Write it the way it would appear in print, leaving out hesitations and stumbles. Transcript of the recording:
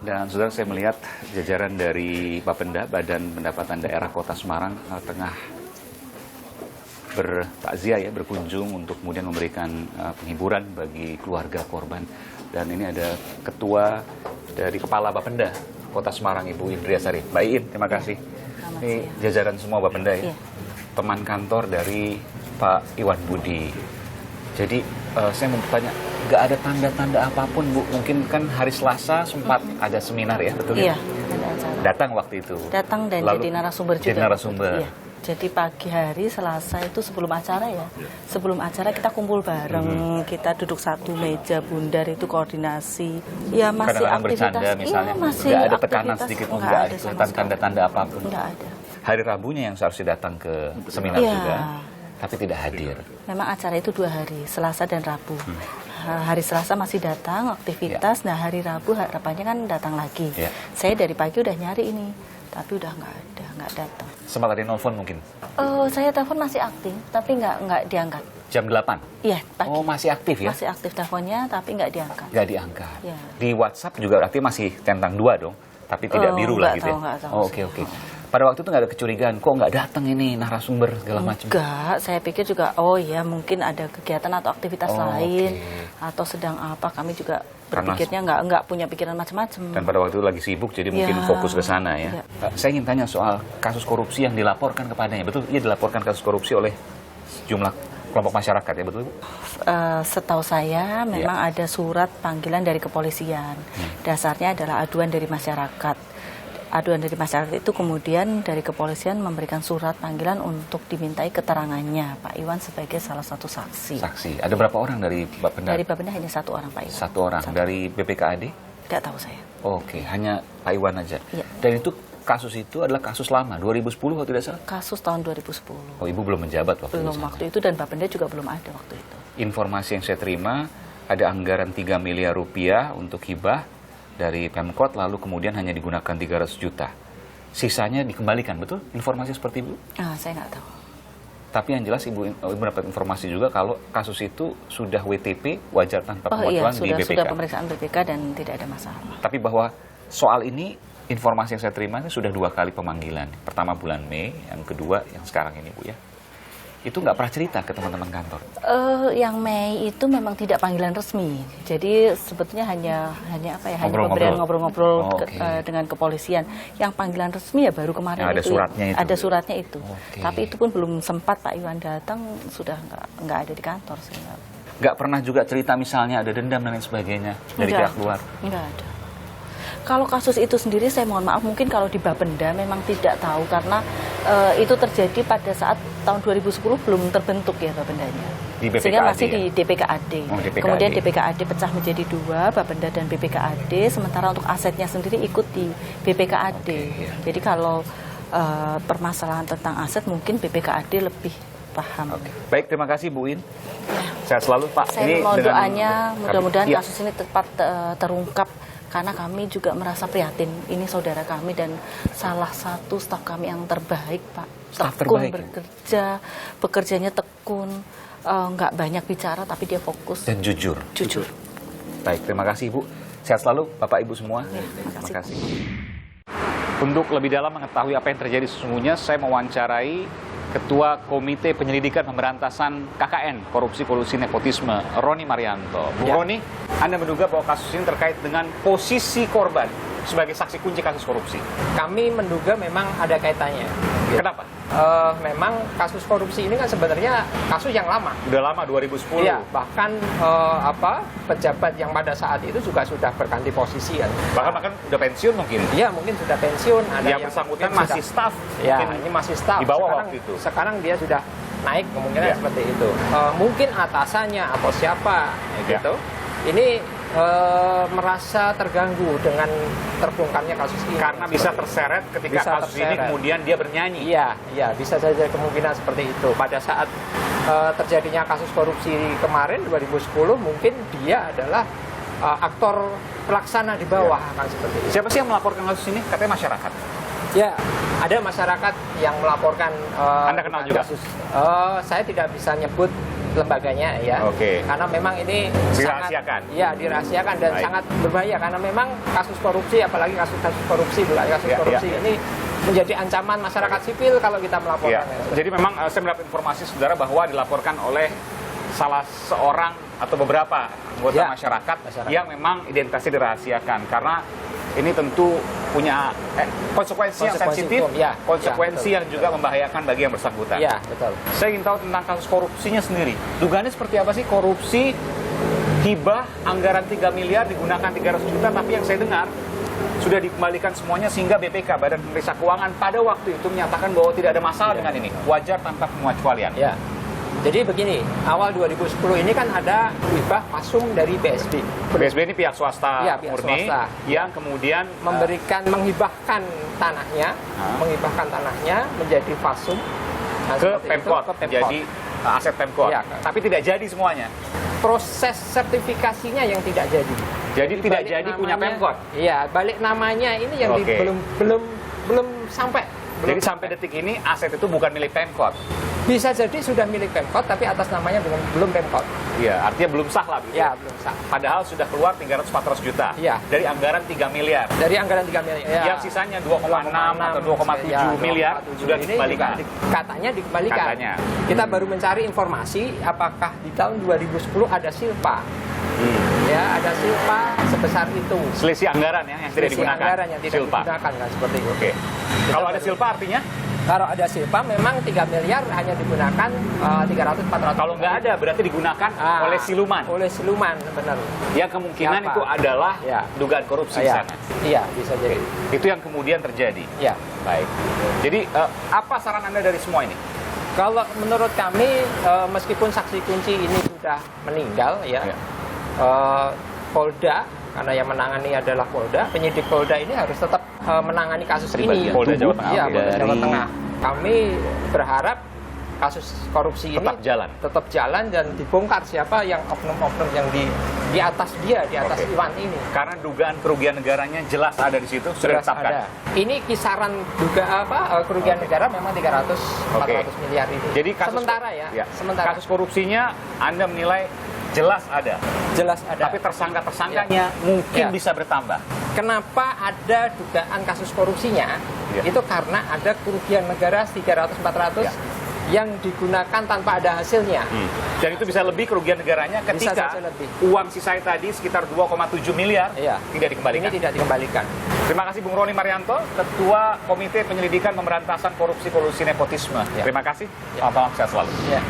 Dan saudara, saya melihat jajaran dari Bapenda, Badan Pendapatan Daerah Kota Semarang, tengah bertakziah ya, berkunjung untuk kemudian memberikan penghiburan bagi keluarga korban. Dan ini ada Ketua dari Kepala Bapenda Kota Semarang, Ibu Indriasari. Mbak Iin, terima kasih. Ini jajaran semua Bapenda ya, teman kantor dari Pak Iwan Budi. Jadi saya mau bertanya, nggak ada tanda-tanda apapun, Bu? Mungkin kan hari Selasa sempat ada seminar ya, betul ya? Iya, ada acara. Datang waktu itu? Datang dan lalu jadi narasumber juga. Jadi narasumber. Iya. Jadi pagi hari Selasa itu sebelum acara ya, sebelum acara kita kumpul bareng, kita duduk satu meja bundar itu koordinasi. Ya masih kadang-kadang aktivitas, bercanda misalnya, iya, masih nggak ada tekanan aktivitas, sedikit, nggak nggak ada ada sama kelihatan sekali. tanda-tanda apapun. Nggak ada. Hari Rabunya yang seharusnya datang ke seminar Iya. juga, tapi tidak hadir. Memang acara itu 2 hari, Selasa dan Rabu. Hari Selasa masih datang aktivitas, nah hari Rabu harapannya kan datang lagi. Ya. Saya dari pagi udah nyari ini, tapi udah nggak ada, nggak datang. Sempat ada nelfon mungkin? Saya telepon masih aktif, tapi nggak diangkat. Jam 8? Iya, pagi. Oh, masih aktif ya? Masih aktif teleponnya, tapi nggak diangkat. Nggak diangkat. Ya. Di WhatsApp juga berarti masih centang 2 dong? Tapi tidak biru lah nggak gitu tahu, ya? nggak tahu Oh, sih. oke. Pada waktu itu nggak ada kecurigaan, kok nggak datang ini narasumber segala macam? Enggak, saya pikir juga, oh ya mungkin ada kegiatan atau aktivitas lain, oke. atau sedang apa, kami juga Karena- berpikirnya nggak punya pikiran macam-macam. Dan pada waktu itu lagi sibuk, jadi mungkin Ya. fokus ke sana ya. Saya ingin tanya soal kasus korupsi yang dilaporkan kepadanya. Betul, ia dilaporkan kasus korupsi oleh sejumlah kelompok masyarakat ya, betul Bu? Setahu saya memang ada surat panggilan dari kepolisian. Dasarnya adalah aduan dari masyarakat. Aduan dari masyarakat itu kemudian dari kepolisian memberikan surat panggilan untuk dimintai keterangannya Pak Iwan sebagai salah satu saksi. Saksi. Ada berapa orang dari Bapenda? Dari Bapenda hanya 1 orang Pak Iwan. 1 orang. Dari BPKAD? Nggak tahu saya. Oke, hanya Pak Iwan aja. Iya. Dan itu kasus itu adalah kasus lama, 2010 kalau tidak salah? Kasus tahun 2010. Oh, Ibu belum menjabat waktu Belum itu? waktu itu, dan Bapenda juga belum ada waktu itu. Informasi yang saya terima, ada anggaran 3 miliar rupiah untuk hibah dari Pemkot, lalu kemudian hanya digunakan 300 juta. Sisanya dikembalikan, betul? Informasi seperti itu? Saya nggak tahu. Tapi yang jelas Ibu dapat informasi juga kalau kasus itu sudah WTP, wajar tanpa Oh iya, pengakuan di BPK. sudah pemeriksaan BPK dan tidak ada masalah. Tapi bahwa soal ini, informasi yang saya terima ini sudah 2 kali pemanggilan. Pertama bulan Mei, yang kedua yang sekarang ini Bu ya. Itu nggak pernah cerita ke teman-teman kantor? Yang Mei itu memang tidak panggilan resmi. Jadi sebetulnya hanya apa ya, hanya pemberian ngobrol-ngobrol dengan kepolisian. Yang panggilan resmi ya baru kemarin ada itu. Suratnya itu. Ada suratnya itu. Oke. Tapi itu pun belum sempat Pak Iwan datang, sudah nggak ada di kantor sehingga. Nggak pernah juga cerita misalnya ada dendam dan lain sebagainya dari pihak luar? Nggak ada. Kalau kasus itu sendiri saya mohon maaf, mungkin kalau di Bapenda memang tidak tahu karena itu terjadi pada saat tahun 2010 belum terbentuk ya Bapendanya. Di BPKAD sehingga masih ya? di DPKAD. Oh, DPKAD. Kemudian DPKAD pecah menjadi 2, Bapenda dan BPKAD, sementara untuk asetnya sendiri ikut di BPKAD. Iya. Jadi kalau permasalahan tentang aset mungkin BPKAD lebih paham. Baik, terima kasih Bu In. Sehat selalu Pak. Saya mau dengan doanya mudah-mudahan ya. kasus ini tepat terungkap, karena kami juga merasa prihatin. Ini saudara kami dan salah satu staf kami yang terbaik Pak. Staf Tekun terbaik, bekerjanya tekun, nggak banyak bicara tapi dia fokus. Dan jujur. Jujur. Baik, terima kasih Ibu. Sehat selalu Bapak Ibu semua. terima kasih. Untuk lebih dalam mengetahui apa yang terjadi sesungguhnya, saya mewawancarai Ketua Komite Penyelidikan Pemberantasan KKN, Korupsi Kolusi Nepotisme, Roni Marianto. Bu Roni, Anda menduga bahwa kasus ini terkait dengan posisi korban sebagai saksi kunci kasus korupsi? Kami menduga memang ada kaitannya. Kenapa? Memang kasus korupsi ini kan sebenarnya kasus yang lama. Udah lama, 2010. Iya, bahkan pejabat yang pada saat itu juga sudah berganti posisi kan. Bahkan udah pensiun mungkin. Iya, mungkin sudah pensiun. Ada yang bersangkutan mungkin masih sudah- staf. Ya, Mungkin ini masih staf. di bawah sekarang, waktu itu. Sekarang dia sudah naik, kemungkinan Iya. seperti itu. Mungkin atasannya atau siapa Iya. gitu. Ini merasa terganggu dengan terbongkarnya kasus ini. Karena bisa terseret ketika Bisa kasus ini terseret. kemudian dia bernyanyi. Iya, bisa saja kemungkinan seperti itu. Pada saat terjadinya kasus korupsi kemarin 2010, mungkin dia adalah aktor pelaksana di bawah, akan seperti itu. Siapa sih yang melaporkan kasus ini? Katanya masyarakat. Ya, ada masyarakat yang melaporkan Anda kenal juga? kasus. Saya tidak bisa nyebut lembaganya ya. Oke. Karena memang ini Dirahasiakan. dirahasiakan dan Baik. sangat berbahaya karena memang kasus korupsi, apalagi kasus-kasus korupsi, bukan kasus Ya, korupsi ya. ini menjadi ancaman masyarakat sipil kalau kita melaporkan. Ya. Jadi memang saya mendapat informasi saudara bahwa dilaporkan oleh salah seorang atau beberapa anggota Ya, masyarakat masyarakat. yang memang identitasnya dirahasiakan karena ini tentu punya konsekuensi yang Konsekuensi sensitif, hukum, ya. konsekuensi Ya, yang juga membahayakan bagi yang bersangkutan. Iya, betul. Saya ingin tahu tentang kasus korupsinya sendiri. Dugaannya seperti apa sih korupsi hibah anggaran 3 miliar digunakan 300 juta, tapi yang saya dengar sudah dikembalikan semuanya sehingga BPK Badan Pemeriksa Keuangan pada waktu itu menyatakan bahwa tidak ada masalah dengan ini, wajar tanpa pengecualian. Ya. Jadi begini, awal 2010 ini kan ada hibah masum dari BSD. BSB ini pihak swasta Iya, pihak murni swasta. yang kemudian Menghibahkan tanahnya, menjadi fasum nah, ke seperti itu, Pemkot, ke Pemkot. jadi aset Pemkot. Iya. Tapi tidak jadi semuanya. Proses sertifikasinya yang tidak jadi. Jadi tidak balik jadi punya namanya- Pemkot. Iya, balik namanya ini yang Oke. belum sampai. Jadi sampai detik ini aset itu bukan milik Pemkot. Bisa jadi sudah milik Pemkot tapi atas namanya belum Pemkot. Iya, artinya belum sah lah. Begitu. Ya, belum sah. Padahal sudah keluar 300-400 juta Iya. dari anggaran 3 miliar. Dari anggaran 3 miliar. Ya. Yang sisanya 2,6 atau 2,7 miliar 2,7 sudah ini dikembalikan. juga katanya dikembalikan. Katanya. Kita baru mencari informasi apakah di tahun 2010 ada silpa. Ya, ada silpa sebesar itu. Selisih anggaran ya yang tidak Selisih digunakan. anggaran yang tidak Silpa. digunakan kan seperti itu. Oke. Kalau ada silpa artinya Kalau ada silpa memang 3 miliar hanya digunakan 300-400. kalau nggak ada berarti digunakan oleh siluman. Oleh siluman, benar. Yang kemungkinan Siapa? itu adalah Ya. dugaan korupsi di Iya. sana. Iya, bisa jadi. Itu yang kemudian terjadi. Ya. Baik. Jadi apa saran Anda dari semua ini? Kalau menurut kami meskipun saksi kunci ini sudah meninggal ya. Ya. Polda karena yang menangani adalah Polda, penyidik Polda ini harus tetap menangani kasus Dari ini. bagian Polda Jawa Tengah. Iya, Oke. Polda Jawa Dari- Tengah. Kami berharap kasus korupsi Tetap ini jalan. tetap jalan dan dibongkar siapa yang oknum-oknum yang di atas dia, di atas Oke. Iwan ini. Karena dugaan kerugian negaranya jelas ada di situ, sudah Jelas ditetapkan. ada. Ini kisaran kerugian negara memang 300-400 miliar ini. Jadi kasus sementara ya, sementara kasus korupsinya Anda menilai jelas ada. jelas ada. Tapi tersangka-tersangkanya mungkin Ya. bisa bertambah. Kenapa ada dugaan kasus korupsinya? Ya. Itu karena ada kerugian negara 300-400 Ya. yang digunakan tanpa ada hasilnya. Dan itu bisa lebih kerugian negaranya Bisa ketika saja lebih. uang sisanya tadi sekitar 2,7 miliar Iya. tidak dikembalikan. Ini tidak dikembalikan. Terima kasih Bung Roni Marianto, Ketua Komite Penyelidikan Pemberantasan Korupsi Kolusi Nepotisme. Ya. Terima kasih. Ya. Selamat malam, sehat selalu. Ya.